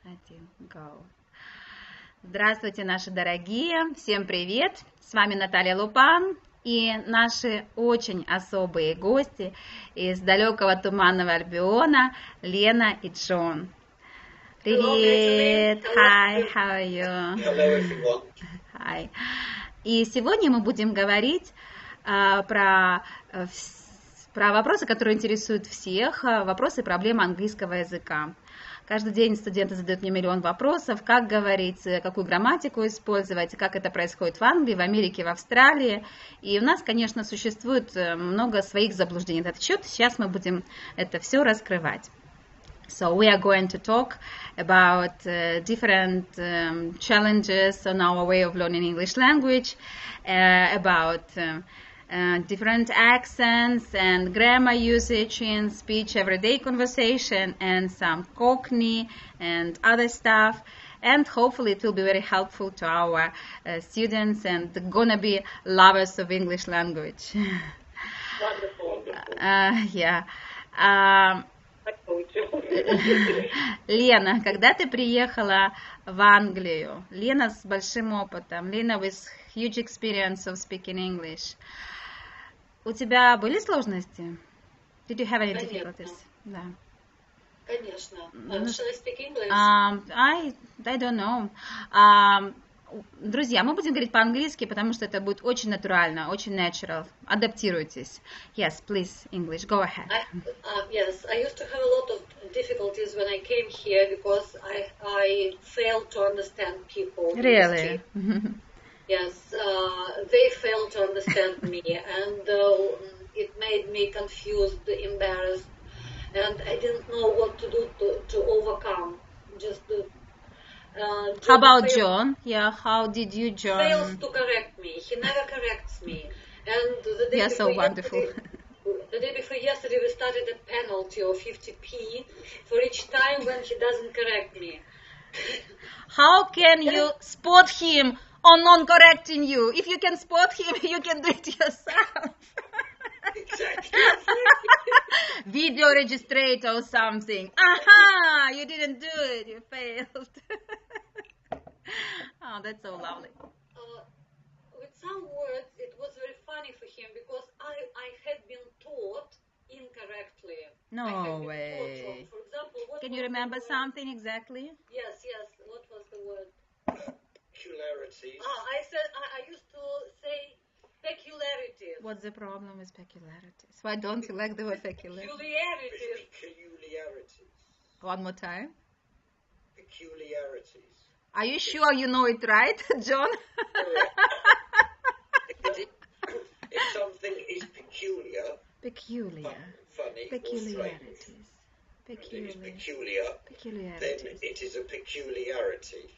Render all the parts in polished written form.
Один, go. Здравствуйте, наши дорогие, всем привет, с вами Наталья Лупан и наши очень особые гости из далекого туманного Альбиона Лена и Джон. Привет, hi, how are you? Hello, everyone. Hi. И сегодня мы будем говорить про вопросы, которые интересуют всех, вопросы и проблемы английского языка. Каждый день студенты задают мне миллион вопросов, как говорить, какую грамматику использовать, как это происходит в Англии, в Америке, в Австралии. И у нас, конечно, существует много своих заблуждений на этот счет. Сейчас мы будем это все раскрывать. So we are going to talk about different challenges on our way of learning English language, about different accents and grammar usage in speech everyday conversation and some Cockney and other stuff. And hopefully it will be very helpful to our students and gonna be lovers of English language. Wonderful. Yeah. Лена, когда ты приехала в Англию? Лена с большим опытом. Lena with huge experience of speaking English. У тебя были сложности? Did you have any difficulties? Да. Конечно. Shall I speak English? I don't know. Друзья, мы будем говорить по-английски, потому что это будет очень натурально, очень natural. Адаптируйтесь. Yes, please, English. Go ahead. Yes, I used to have a lot of difficulties when I came here because I failed to understand people. Really? Yes, they failed to understand me, and it made me confused, embarrassed, and I didn't know what to do to overcome. How about John? Yeah, how did you, John? Fails to correct me. He never corrects me. And the day You're so wonderful. The day before yesterday, we started a penalty of 50p for each time when he doesn't correct me. How can you spot him on non-correcting you? If you can spot him, you can do it yourself. Exactly. Video registrator or something. Aha! You didn't do it. You failed. Oh, that's so lovely. With some words, it was very funny for him because I had been taught incorrectly. No way. For example, Can you remember something exactly? Yes. What was the word? Peculiarities. I used to say peculiarities. What's the problem with peculiarities? Why don't you like the word peculiarities? Peculiarities. One more time. Peculiarities. Are you sure you know it right, John? If something is peculiar, Peculiar. funny, Peculiarities. or strange, if it's peculiar, then Peculiarities. it is a peculiarity.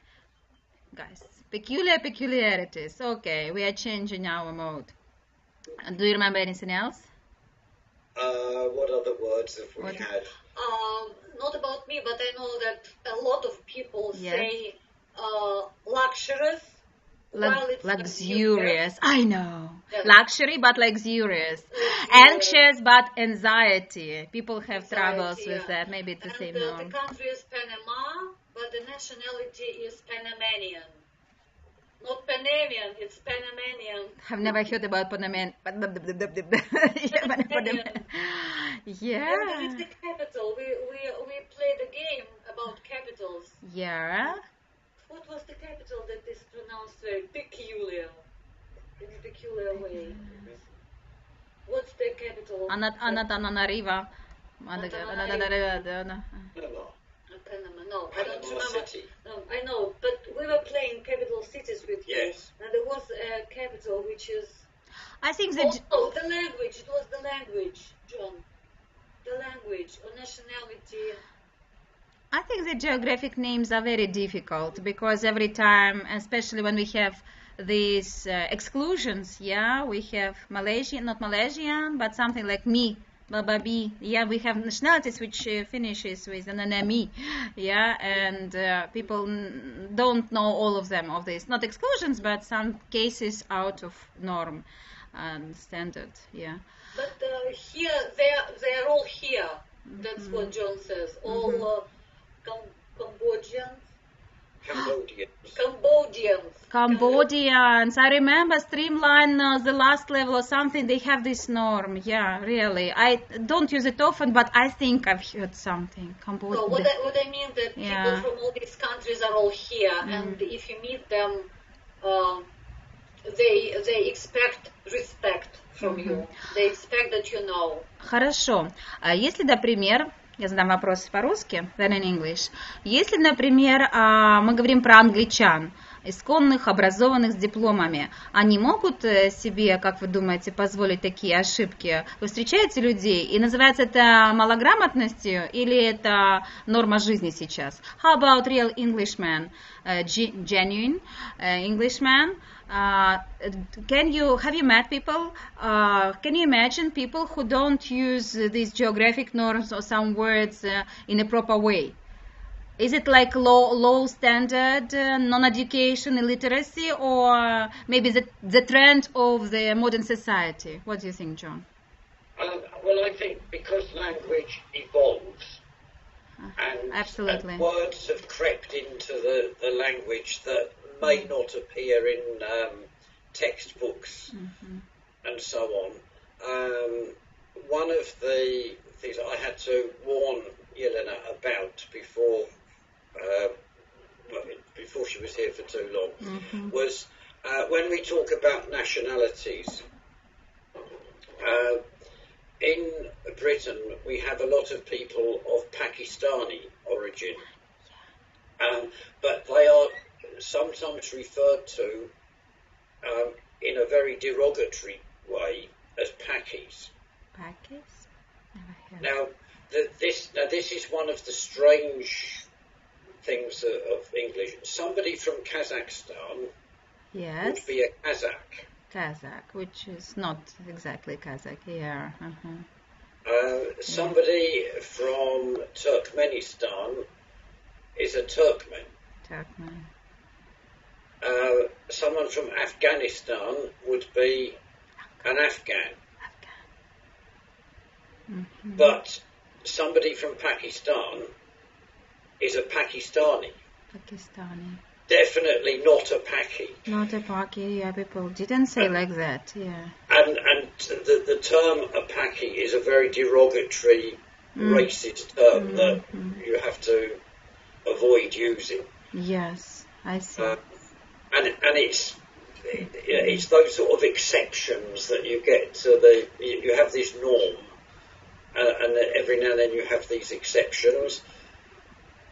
Guys, peculiarities. Okay, we are changing our mode. Do you remember anything else? What other words have we What? had? Not about me, but I know that a lot of people Yes. say luxurious. while it's Luxurious. I know. Yeah. Luxury, but luxurious. Anxious, but anxiety. People have troubles Anxiety, with yeah. that. Maybe it's the same The norm. country is Panama, but the nationality is Panamanian. Not Panamanian, it's Panamanian. I've never heard about Panamanian. Yeah. And it's the capital. We played a game about capitals. Yeah. What was the capital that is pronounced very peculiar, in a peculiar way? What's the capital? Antananarivo. Panama. No, I don't Panama remember. City. No, I know, but we were playing capital cities with you. Yes. And there was a capital which is... I think that Oh, the language. It was the language, John. The language or nationality. I think the geographic names are very difficult because every time, especially when we have these exclusions, yeah, we have Malaysian, not Malaysian, but something like me, Bababi, yeah, we have nationalities which finishes with an NME, yeah, and people don't know all of them, of these, not exclusions, but some cases out of norm and standard, yeah. But here, they are all here. That's what John says. All Cambodian, Cambodians. I remember Streamline, the last level or something, they have this norm. Yeah, really. I don't use it often, but I think I've heard something. So what I mean that people from all these countries are all here, and if you meet them, they expect respect from you. They expect that you know. Хорошо. Если, например, я задам вопрос по-русски, then in English. Если, например, мы говорим про англичан, исконных, образованных с дипломами, они могут себе, как вы думаете, позволить такие ошибки? Вы встречаете людей, и называется это малограмотностью, или это норма жизни сейчас? How about real Englishman, genuine Englishman? Have you met people? Can you imagine people who don't use these geographic norms or some words in a proper way? Is it like low standard, non-education, illiteracy, or maybe the trend of the modern society? What do you think, John? Well, I think because language evolves, Absolutely. and words have crept into the language that may not appear in textbooks and so on. One of the things I had to warn Lena about before she was here for too long was when we talk about nationalities. In Britain, we have a lot of people of Pakistani origin, but they are sometimes referred to in a very derogatory way as Pakis. Pakis? Now, this is one of the strange things of English. Somebody from Kazakhstan would be a Kazakh. Kazakh, which is not exactly Kazakh, yeah. Somebody from Turkmenistan is a Turkmen. Someone from Afghanistan would be an Afghan. But somebody from Pakistan is a Pakistani. Definitely not a Paki. Not a Paki, yeah, people didn't say like that, yeah. And the term a Paki is a very derogatory, racist term that you have to avoid using. Yes, I see. And it's those sort of exceptions that you get to you have this norm, and every now and then you have these exceptions,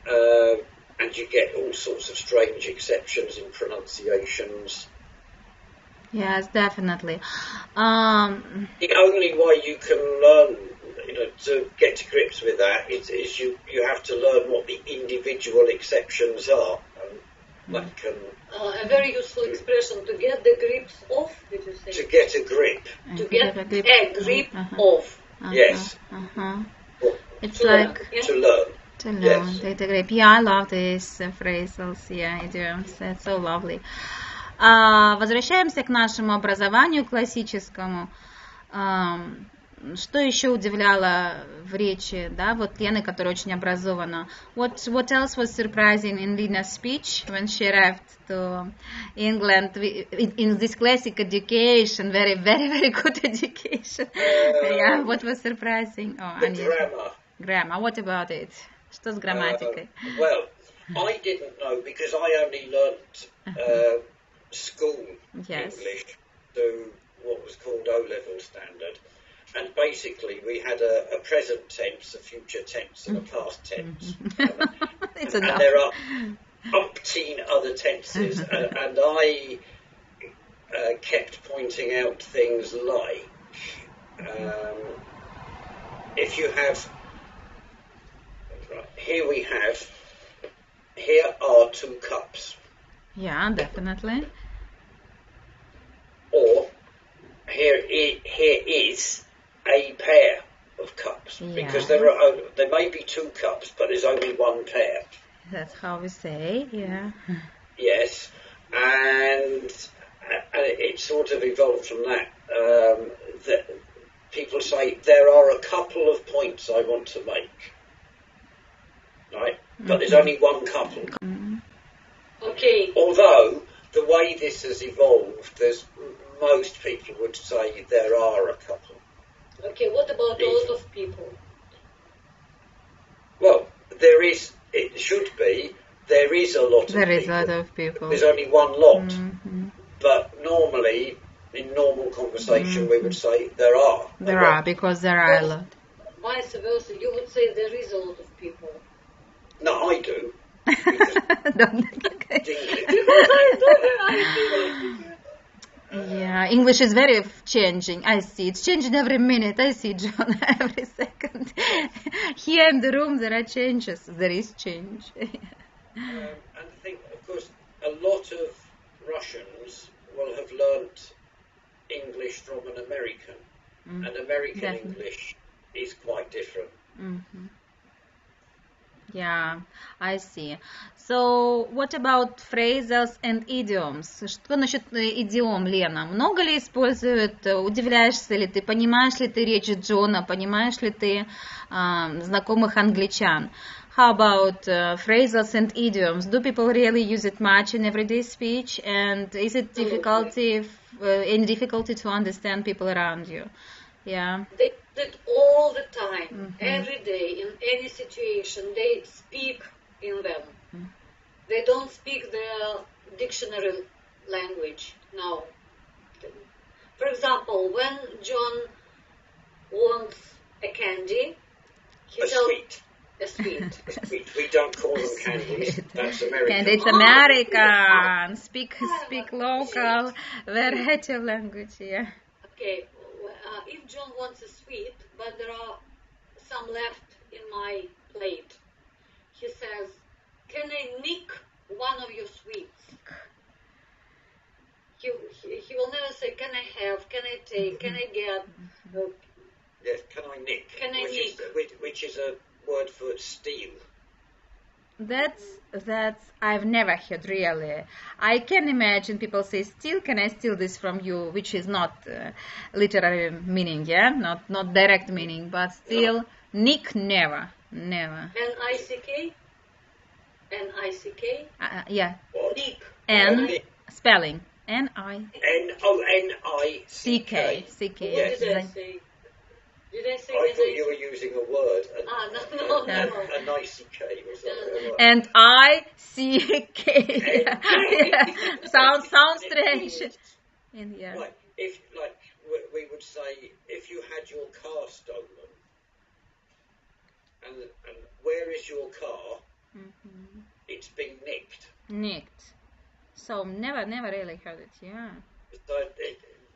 and you get all sorts of strange exceptions in pronunciations. Yes, definitely. The only way you can learn, to get to grips with that is you have to learn what the individual exceptions are. A very useful expression, to get the grips of, did you say? To get a grip. To get a grip of. Yes. It's like... To learn. To learn, get a grip. Yeah, I love these phrasals. Yeah, I do. It's so lovely. Возвращаемся к нашему образованию классическому. Что еще удивляло в речи, да, вот Лены, которая очень образована. What else was surprising in Lena's speech when she arrived to England in this classic education, very, very, very good education? Yeah, what was surprising? Grammar. What about it? Что с грамматикой? Well, I didn't know because I only learnt school English to what was called O-level standard. And basically, we had a present tense, a future tense, and a past tense. And there are umpteen other tenses. And I kept pointing out things like, if you have, here are 2 cups. Yeah, definitely. Or, here is a pair of cups, because there may be 2 cups, but there's only 1 pair. That's how we say, yeah. Yes, and it sort of evolved from that. That people say there are a couple of points I want to make, right? But there's only 1 couple. Okay. Although the way this has evolved, most people would say there are a couple. Okay, what about a lot of people? Well, there is a lot of people. There is a lot of people. There's only one lot. Mm-hmm. But normally, in normal conversation, we would say there are. There are, because there are a lot. Vice versa, you would say there is a lot of people. No, I do. Yeah, English is very changing. I see it's changing every minute. I see John every second. Here in the room there are changes. There is change. And I think, of course, a lot of Russians will have learnt English from an American, and American Definitely. English is quite different. Mm-hmm. Yeah, I see. So, what about phrasals and idioms? Что насчет идиом, Лена? Много ли используют? Удивляешься ли ты? Понимаешь ли ты речь Джона? Понимаешь ли ты знакомых англичан? How about phrasals and idioms? Do people really use it much in everyday speech? And is it any difficulty to understand people around you? Yeah. They use it all the time, every day, in any situation. They speak in them. They don't speak their dictionary language now. For example, when John wants a candy, he tells Sweet. a sweet. A sweet. We don't call them candies. That's American. And it's American. Speak local variety of language. Yeah. Okay, if John wants a sweet, but there are some left in my plate, he says, "Can I nick one of your sweets?" He will never say, "Can I have? Can I take? Can I get?" Yes, can I nick? Can I nick? Which is a word for steal. That's I've never heard really. I can imagine people say steal. Can I steal this from you? Which is not literary meaning, yeah, not direct meaning, but still nick never. N-I-C-K? N-I-C-K? Yeah. What? Nick. Spelling N-I. N-O-N-I-C-K. C-K. What did I say? Did I say I thought you were using a word. No. A nice K or something. And I-C-K. Yeah. Sounds strange. And yeah. Right. If we would say, if you had your car stolen, and where is your car? It's been nicked. Nicked. So never really heard it. Yeah. So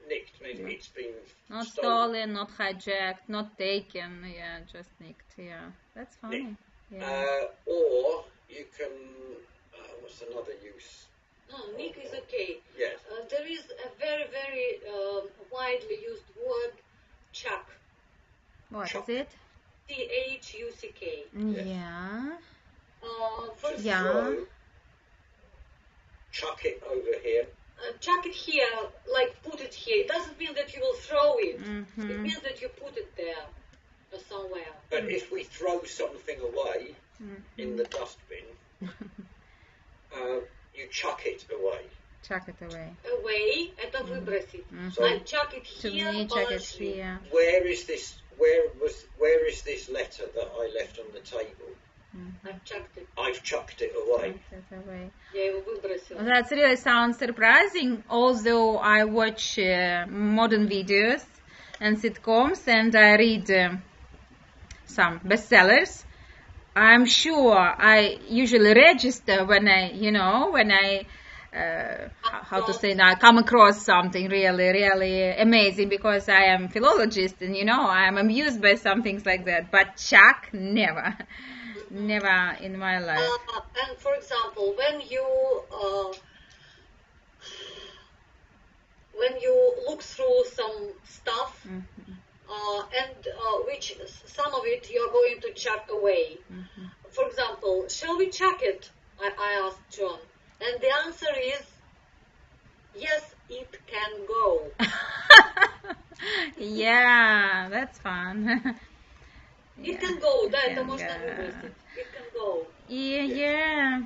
nicked means it's been Not stolen, not hijacked, not taken. Yeah, just nicked. Yeah, that's funny. Yeah. Or you can. What's another use? No, nick is okay. Yes. There is a very, very widely used word, chuck. What Chuck. is it? C-H-U-C-K. Yeah. For Yeah. Chuck it over here. Chuck it here, like put it here. It doesn't mean that you will throw it. It means that you put it there or somewhere. But if we throw something away in the dustbin, you chuck it away. Chuck it away. Away, это выбросить. So I chuck it To here, me, chuck it положи. here. where is this? Where is this letter that I left on the table? I've chucked it. I've chucked it away. Chuck it away. Я его выбросила. That really sounds surprising, although I watch modern videos and sitcoms and I read some bestsellers. I'm sure I usually register when I how to say now, come across something really amazing, because I am philologist and I am amused by some things like that. But chuck, never in my life. And for example, when you look through some stuff, and which some of it you're going to chuck away. For example, shall we chuck it? I asked John, and the answer is yes, it can go. Yeah, that's fun. It can go, да, это можно выбросить. It can go. Yeah.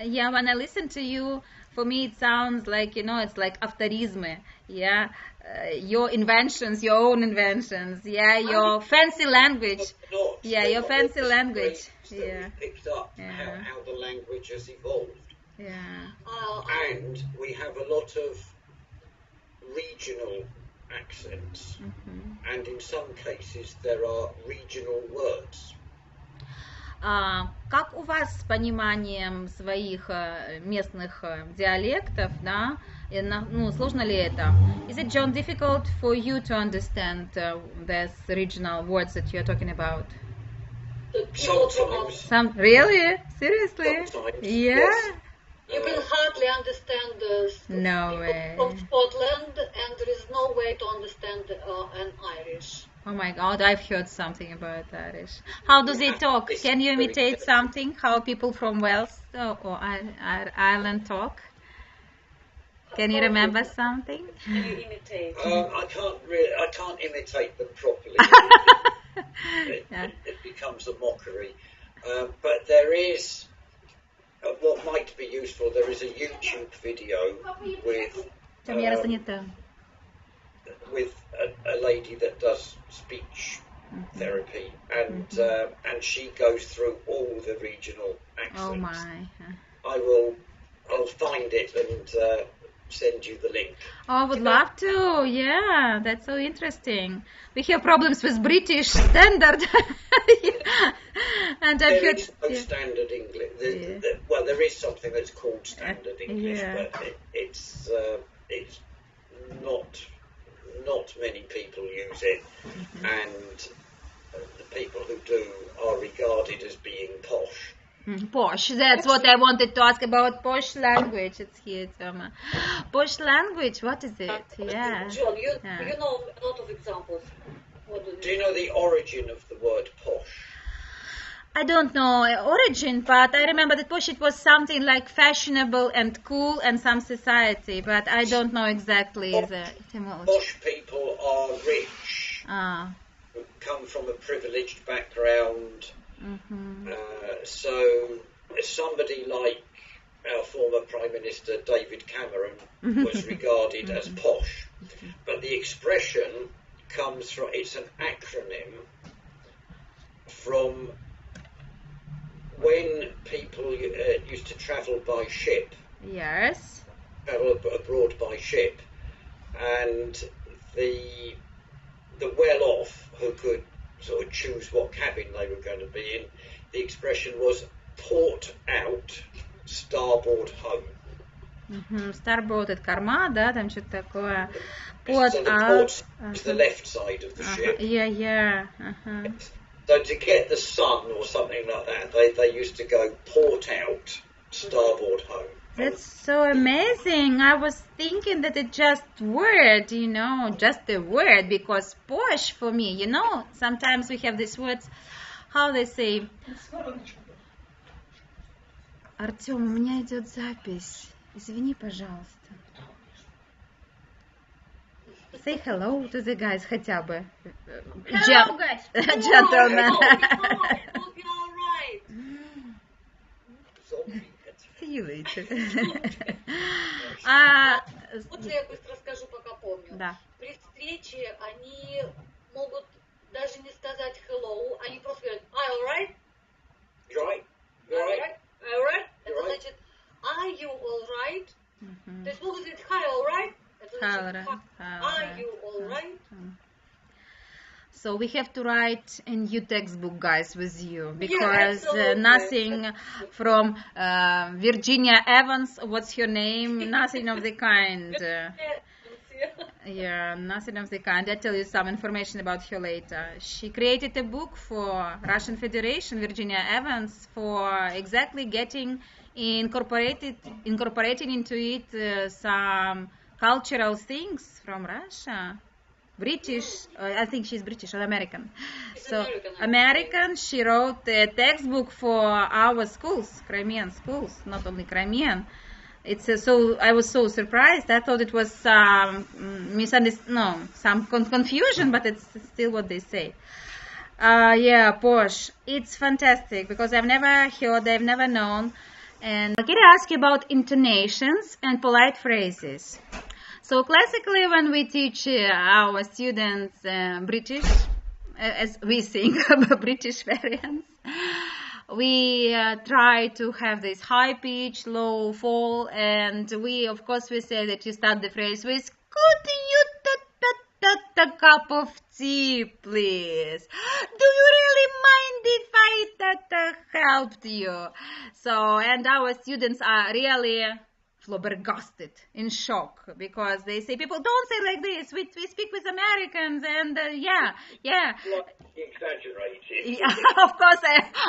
Yeah, when I listen to you, for me it sounds like, it's like aphorisme. Yeah, your inventions, your own inventions. Yeah, your fancy language. Yeah, your fancy language. Yeah. We picked up how the language has evolved. Yeah. And we have a lot of regional accents. And in some cases there are regional words. Как у вас с пониманием своих местных диалектов, да? Сложно ли это? Is it, John, difficult for you to understand these regional words that you're talking about? Sometimes. Really? Seriously? Sometimes, yeah. Yes. You can hardly understand No people way. from Scotland, and there is no way to understand an Irish. Oh my God, I've heard something about Irish. How do they talk? Can you imitate something? How people from Wales or Ireland talk? Can you remember something? Can you imitate? I can't imitate them properly. It becomes a mockery. But there is what might be useful. There is a YouTube video with a lady that does speech therapy, and she goes through all the regional accents. Oh my! I'll find it and send you the link. Oh, I would love to. Yeah, that's so interesting. We have problems with British standard. And I've heard no standard English. Well, there is something that's called standard English, but it's not many people use it, and the people who do are regarded as being posh. Posh, that's what I wanted to ask about posh language. It's here, Toma. Posh language, what is it? Yeah. John, you know a lot of examples. Do you know the origin of the word posh? I don't know origin, but I remember that posh, it was something like fashionable and cool and some society, but I don't know exactly the etymology. Posh people are rich, come from a privileged background. So somebody like our former Prime Minister David Cameron was regarded as posh, but the expression comes from, it's an acronym from when people used to travel by ship. Yes. Travel abroad by ship, and the well-off who could sort of choose what cabin they were going to be in, the expression was port out, starboard home. Starboard — это корма, да, там что-то такое. Port out. It's the left side of the ship. Yeah. So to get the sun or something like that, they used to go port out, starboard home. That's so amazing. I was thinking that it's just word, just a word, because posh for me, sometimes we have these words, how they say. Артем, у меня идет запись. Извини, пожалуйста. Say hello to the guys хотя бы. Hello, guys. Gentlemen. Hope you're all right. See you later. Вот я быстро скажу, пока помню. Да. При встрече они могут даже не сказать hello, они просто говорят "Are you alright? Right. Alright? Это значит are you alright? То есть могут сказать hi, alright? Это значит are you alright? So we have to write a new textbook, guys, with you, because nothing from Virginia Evans, what's her name? Nothing of the kind. Nothing of the kind. I'll tell you some information about her later. She created a book for Russian Federation, Virginia Evans, for exactly getting incorporating into it some cultural things from Russia. British, I think she's British or American. American, she wrote a textbook for our schools, Crimean schools, not only Crimean. I was so surprised. I thought it was some confusion, but it's still what they say. Posh. It's fantastic because I've never heard, I've never known. And I'm going to ask you about intonations and polite phrases. So classically, when we teach our students British, as we think British variants, we try to have this high pitch, low fall, and we say that you start the phrase with "Could you a cup of tea, please? Do you really mind if I helped you?" So, and our students are really flabbergasted, in shock, because they say, people don't say like this. We speak with Americans, and yeah. Like exaggerated. Yeah, of course,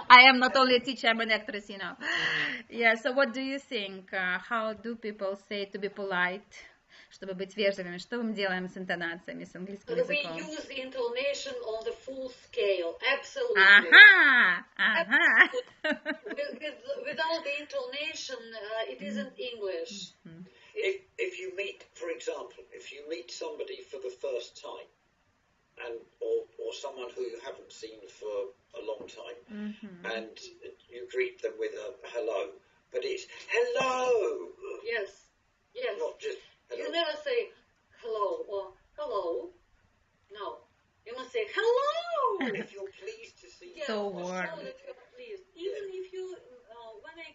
I am not only a teacher, I'm an actress, Yeah, so what do you think? How do people say to be polite? Чтобы быть вежливыми, что мы делаем с интонациями, с английским языком? We use the intonation on the full scale, absolutely. Without the intonation, it isn't English. Mm-hmm. If you meet, for example, if you meet somebody for the first time, or someone who you haven't seen for a long time, and you greet them with a hello, but it's hello. Yes. Not just hello. You never say hello or hello. No. You must say hello. If you're pleased to see Yes, so show warm. that you're pleased. Even if you, when I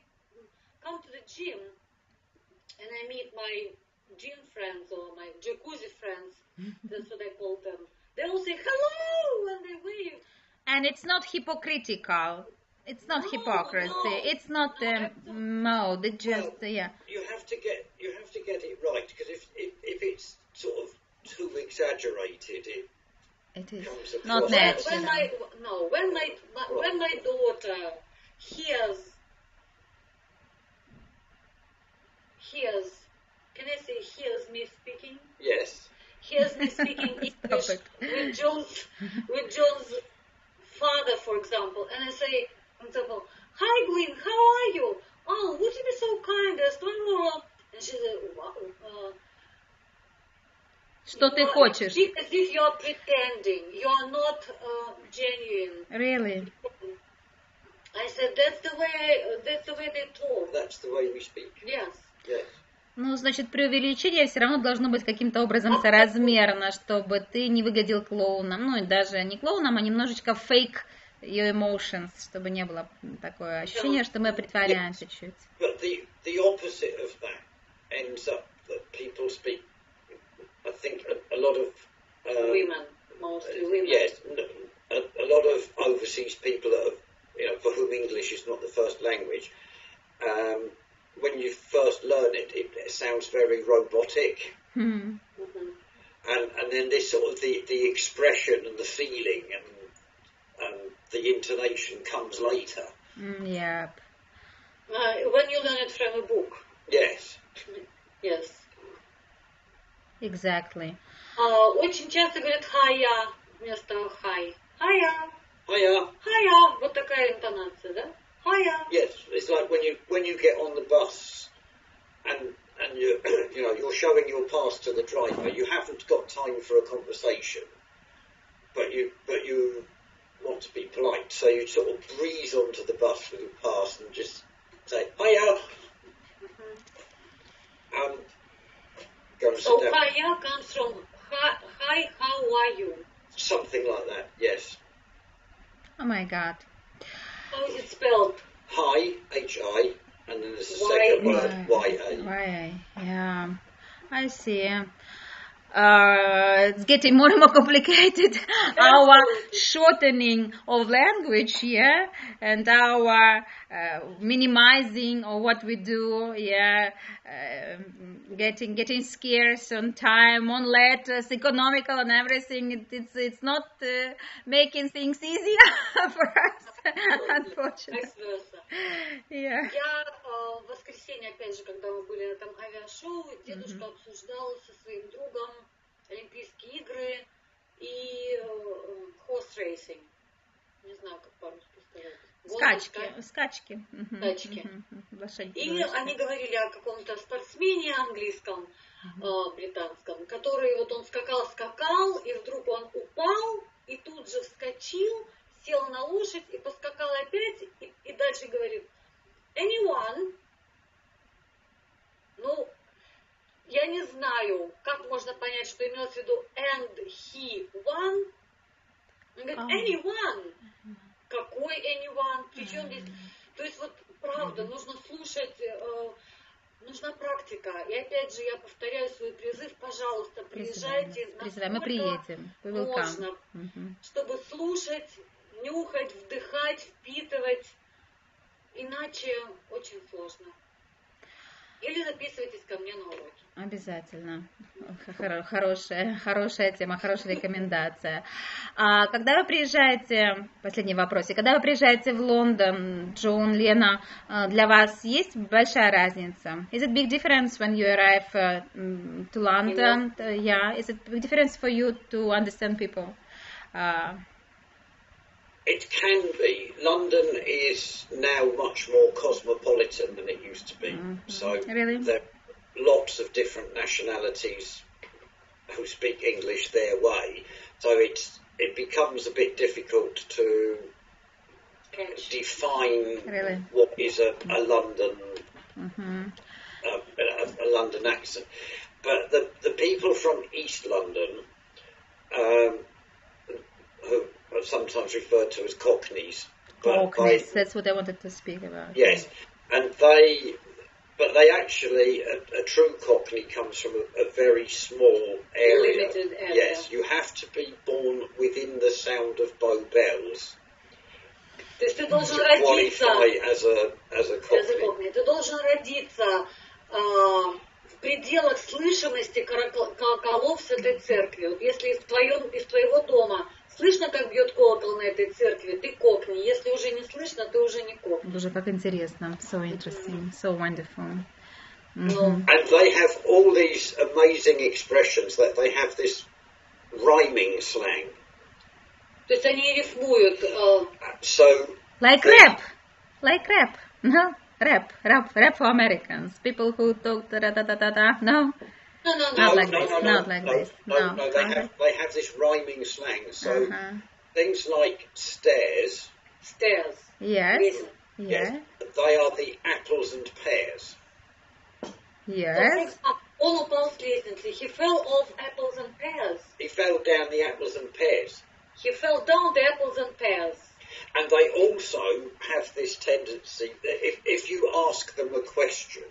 come to the gym and I meet my gym friends or my jacuzzi friends, that's what I call them, they all say hello and they wave. And it's not hypocritical. It's not hypocrisy. No. It's not mode. It just You have to get it right, because if it's sort of too exaggerated, it is comes across not natural. When my daughter hears, can I say hears me speaking? Yes. Hears me speaking English with John's father, for example, and I say, for example, "Hi Gwen, how are you? Oh, would you be so kind? There's one more." And she said, Что ты хочешь? Speak as if you're pretending. You're not genuine. Really? I said, that's the way they talk. That's the way we speak. Yes. Yes. Ну, значит, преувеличение все равно должно быть каким-то образом соразмерно, чтобы ты не выглядел клоуном. Ну, и даже не клоуном, а немножечко fake your emotions, чтобы не было такое ощущение, что мы притворяемся чуть. But the opposite of that ends up that people speak, I think, a lot of... women, mostly women. Yes, a lot of overseas people that have, for whom English is not the first language, when you first learn it, it sounds very robotic. Mm-hmm. And then this sort of the expression and the feeling and the intonation comes later. Yeah. When you learn it from a book. Yes. Yes. Exactly. Очень часто говорят «хая» вместо «хай». «Хая». Hiya. «Хая». Вот такая интонация, да? «Хая». Yes, it's like when you get on the bus and you're showing your pass to the driver. You haven't got time for a conversation, but you want to be polite, so you sort of breeze onto the bus with your pass and just say hiya. Go and So sit down. «хая» comes from «hi, how are you?» Something like that. Yes. Oh my God. How is it spelled? Hi, H-I, and then there's a Y- second word, Y-A. Why? Yeah, I see. It's getting more and more complicated. Our shortening of language, yeah, and our minimizing of what we do, yeah, getting scarce on time, on letters, economical and everything. It's not making things easier for us, unfortunately. Vice versa. Yeah. Я в воскресенье, опять же, когда мы были на этом авиашоу, дедушка обсуждал со своим другом Олимпийские игры и horse racing. Не знаю, как по-русски сказать. Скачки. Скачки. И они говорили о каком-то спортсмене английском, британском, который вот он скакал, и вдруг он упал, и тут же вскочил, сел на лошадь и поскакал опять, и дальше говорит: anyone знаю, как можно понять, что имелось в виду and he one. Он говорит, anyone. Какой anyone? Причем здесь... То есть вот правда, нужно слушать, нужна практика. И опять же я повторяю свой призыв, пожалуйста, приезжайте мы приедем. Можно, чтобы слушать, нюхать, вдыхать, впитывать. Иначе очень сложно. Или записывайтесь ко мне на уроки. Обязательно. Хорошая тема, хорошая рекомендация. А когда вы приезжаете, последний вопрос, когда вы приезжаете в Лондон, Джон, Лена, для вас есть большая разница? Is it big difference when you arrive to London? Yeah, is it big difference for you to understand people? It can be. London is now much more cosmopolitan than it used to be. So really? there are lots of different nationalities who speak English their way. So it becomes a bit difficult to define what is a London a London accent. But the people from East London who are sometimes referred to as Cockneys. Cockneys, that's what I wanted to speak about. Yes, and they actually, a true Cockney comes from a very small area. Limited area. Yes, you have to be born within the sound of Bow Bells. То есть ты должен to родиться qualify as a Cockney. Ты должен родиться в пределах слышимости колоколов с этой церкви. Вот если из твоего дома слышно, как бьет колокол на этой церкви, ты кокни. Если уже не слышно, ты уже не кокни. Боже, как интересно. So interesting. So wonderful. And they have all these amazing expressions that they have this rhyming slang. То есть они рифмуют. So like rap. No? Rap for Americans. People who talk da-da-da-da-da. No? Not like this. No, they have this rhyming slang. So things like stairs. Yes. They are the apples and pears. Yes. Он упал с лестницы. He fell off apples and pears. He fell down the apples and pears. He fell down the apples and pears. And they also have this tendency that if you ask them a question,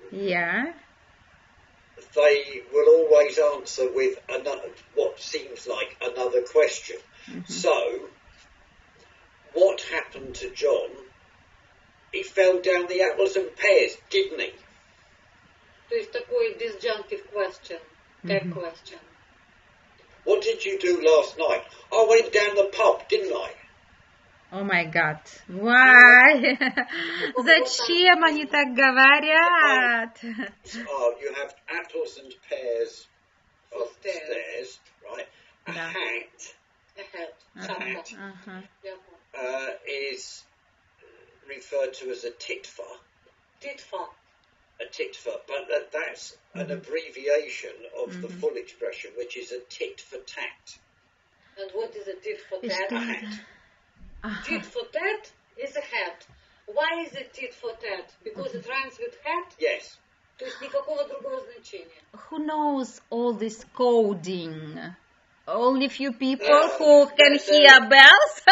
they will always answer with what seems like another question. So, what happened to John? He fell down the apples and pears, didn't he? То есть такой disjunctive question, tag question. What did you do last night? I went down the pub, didn't I? Oh my God. Why? Зачем они так говорят? Oh, you have apples and pears of stairs, right? A hat is referred to as a titfa. A titfa, but that's an abbreviation of the full expression, which is a tit for tat. And what is a tit for tat? A hat. Tit for tat is a hat. Why is it tit for tat? Because it rhymes with hat? Yes. То есть никакого другого значения. Who knows all this coding? Only few people who can hear bells.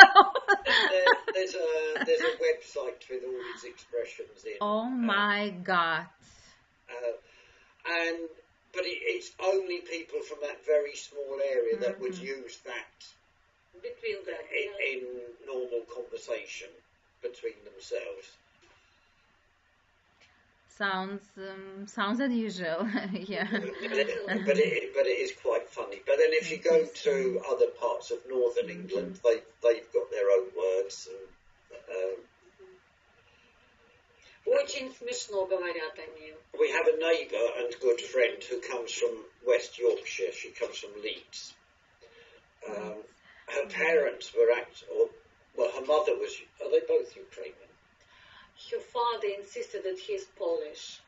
There's a website with all these expressions in. Oh my God! But it's only people from that very small area that would use that between them in normal conversation between themselves. Sounds unusual. Yeah. But it is quite funny. But then if you go to other parts of northern England, they've got their own words. Очень смешно говорят они. We have a neighbour and good friend who comes from West Yorkshire. She comes from Leeds. Her parents were her mother was. Are they both Ukrainian? Her father insisted that he is Polish.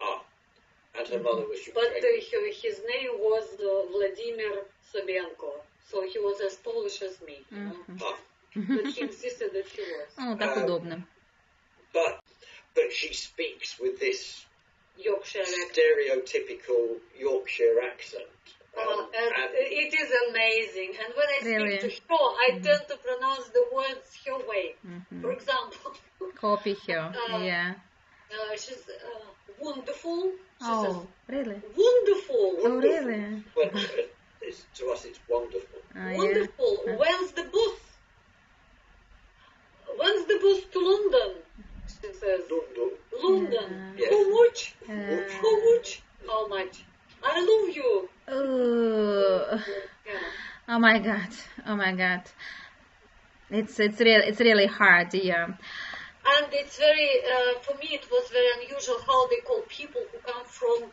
And her mother was Ukrainian. But his name was Vladimir Sobenko, so he was as Polish as me. But he insisted that he was. Oh, так удобно. But she speaks with this Yorkshire accent. Stereotypical Yorkshire accent. And it is amazing. And when I Really? speak to her, I tend to pronounce the words her way. For example, Copy her. Yeah. she's wonderful. She Oh, says, really? wonderful. Oh, really? Well, to us it's wonderful. Wonderful. Yeah. When's the bus? When's the bus to London? She says. London. Yes. How much? Much. How much? How much? I love you. Oh. Yeah. Oh my God. Oh my God. It's really hard, yeah. And it's very, for me, it was very unusual how they call people who come from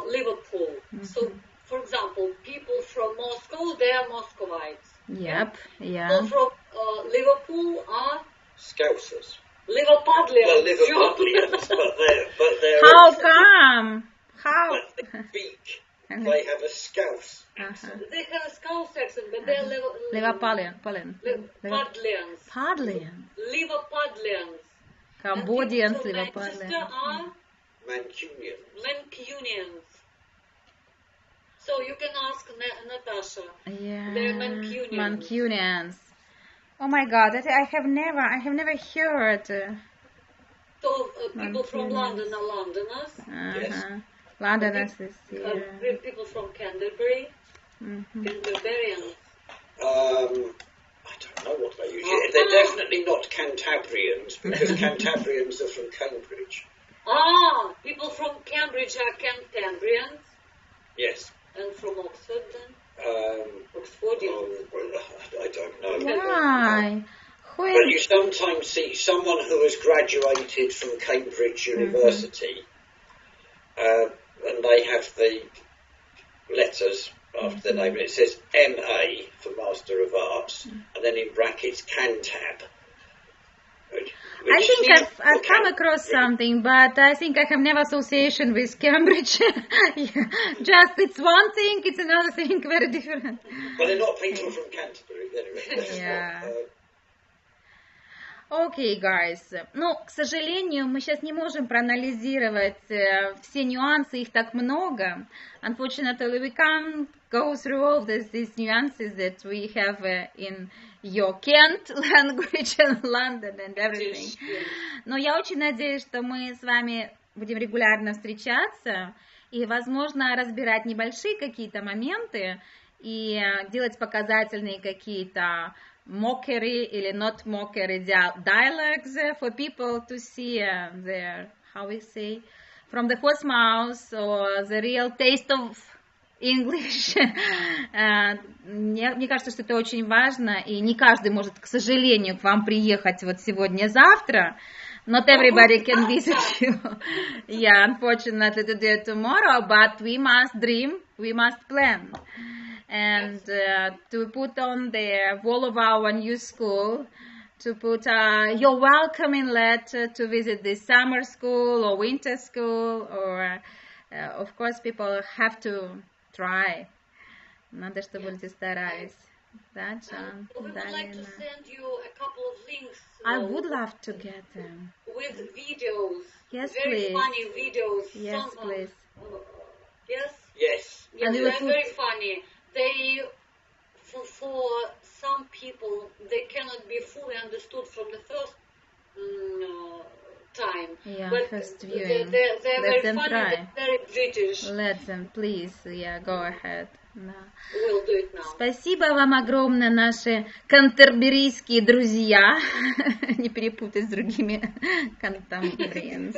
Liverpool. So, for example, people from Moscow, they are Muscovites. Yep. Yeah. People from Liverpool are Scousers. Liverpudlians. Well, Liverpudlians, but they're How come? How? But they speak. They have a Scouse. They have a Scouse accent, but they're Liverpudlians. Liverpudlians. Liverpudlians. Cambodians, And people from Liverpudlians. Manchester are Mancunians. So you can ask Natasha. Yeah. They're Mancunians. Mancunians. Oh my God! I have never heard. So people from Mancunians. London are Londoners. Yes. Londoners is here. People from Canterbury. Canterburyans. I don't know what they usually. They're definitely not Cantabrians because Cantabrians are from Cambridge. People from Cambridge are Cantabrians. Yes. And from Oxford then? Oxfordians. I don't know. Why? But you sometimes see someone who has graduated from Cambridge University, and they have the letters after their name, and it says MA for Master of Arts, and then in brackets Cantab. I think I've come across something, but I think I have never association with Cambridge. Yeah. Just it's one thing, it's another thing, very different. But they're not people from Canterbury, anyway. Yeah. Окей, guys. Ну, к сожалению, мы сейчас не можем проанализировать все нюансы, их так много. Unfortunately, we can't go through all these nuances that we have in your Kent language and London and everything. Но я очень надеюсь, что мы с вами будем регулярно встречаться и, возможно, разбирать небольшие какие-то моменты и делать показательные какие-то mockery или not mockery dialogues for people to see their, how we say, from the horse mouth or the real taste of English. Мне кажется, что это очень важно, и не каждый может, к сожалению, к вам приехать вот сегодня-завтра. Not everybody can visit you. Yeah, unfortunately today or tomorrow, but we must dream, we must plan. And to put on the wall of our new school, to put your welcoming letter to visit the summer school or winter school, or of course people have to try. Надо, чтобы люди старались. Да, John? We would like to send you a couple of links. I would love to get them. With videos. Yes, very please. Funny videos. Yes, please. Yes? Yes. Yes, And they're very funny. They, for some people, they cannot be fully understood from the first time. Yeah, but first viewing. They're Let very them funny, try. very British. Let them, please. Yeah, go ahead. Да. We'll do it now. Спасибо вам огромное, наши кантерберийские друзья. Не перепутать с другими Cantabrians.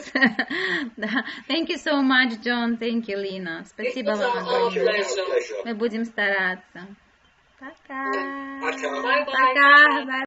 Да. Thank you so much, John. Thank you, Lena. Спасибо вам огромное. Мы будем стараться. Пока. Пока. Bye-bye. Пока.